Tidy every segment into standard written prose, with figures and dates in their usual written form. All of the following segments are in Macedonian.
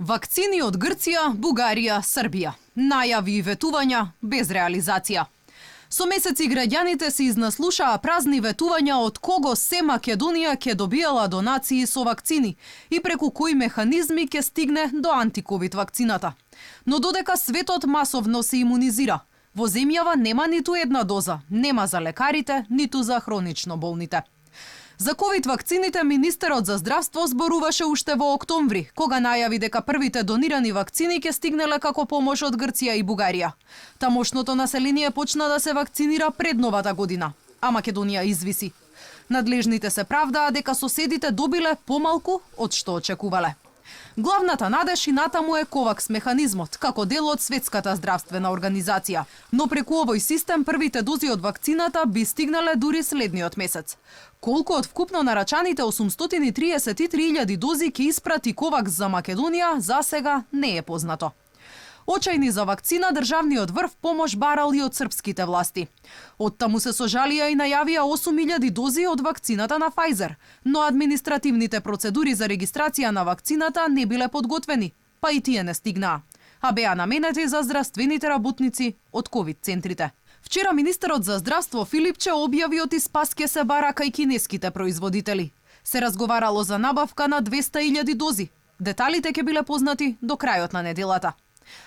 Вакцини од Грција, Бугарија, Србија. Најави и ветувања без реализација. Со месеци граѓаните се изнаслушаа празни ветувања од кого се Македонија ќе добиела донации со вакцини и преку кои механизми ќе стигне до антиковид вакцината. Но додека светот масовно се имунизира, во земјава нема ниту една доза, нема за лекарите, ниту за хронично болните. За ковид вакцините министерот за здравство зборуваше уште во октомври, кога најави дека првите донирани вакцини ќе стигнеле како помош од Грција и Бугарија. Тамошното население почна да се вакцинира пред новата година, а Македонија извиси. Надлежните се правдаа дека соседите добиле помалку од што очекувале. Главната надеж и натаму е ковакс механизмот, како дел од Светската здравствена организација. Но преку овој систем првите дози од вакцината би стигнале дури следниот месец. Колку од вкупно нарачаните 833.000 дози ќе испрати ковакс за Македонија, засега не е познато. Очајни за вакцина државниот врв помош барал и од српските власти. Оттаму се сожалија и најавија 8.000 дози од вакцината на Pfizer, но административните процедури за регистрација на вакцината не биле подготвени, па и тие не стигнаа, а беа наменети за здравствените работници од ковид центрите. Вчера министерот за здравство Филипче објави од спас ќе се бара кај кинеските производители. Се разговарало за набавка на 200.000 дози. Деталите ќе биле познати до крајот на неделата.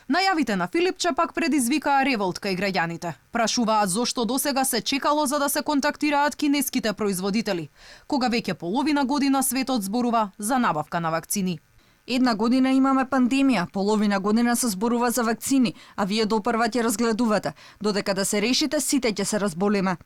Најавите на Филипче пак предизвикаа револт кај граѓаните. Прашуваат зошто досега се чекало за да се контактираат кинеските производители, кога веќе половина година светот зборува за набавка на вакцини. Една година имаме пандемија, половина година се зборува за вакцини, а вие допрва ќе разгледувате. Додека да се решите, сите ќе се разболеме.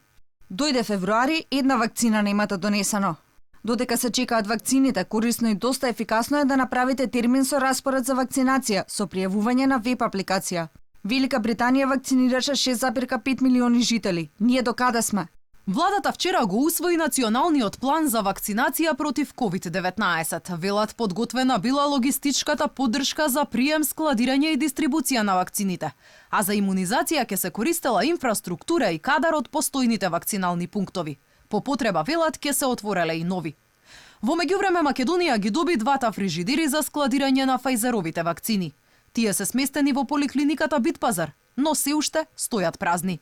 Дојде февруари, една вакцина не имате донесено. Додека се чекаат вакцините, корисно и доста ефикасно е да направите термин со распоред за вакцинација, со пријавување на веб апликација. Велика Британија вакцинираше 6,5 милиони жители. Ние до каде сме? Владата вчера го усвои националниот план за вакцинација против COVID-19. Велат подготвена била логистичката поддршка за прием, складирање и дистрибуција на вакцините. А за имунизација ќе се користела инфраструктура и кадар од постојните вакцинални пунктови. По потреба велат ќе се отвореле и нови. Во меѓувреме Македонија ги доби двата фрижидери за складирање на Pfizeровите вакцини. Тие се сместени во поликлиниката Битпазар, но се уште стојат празни.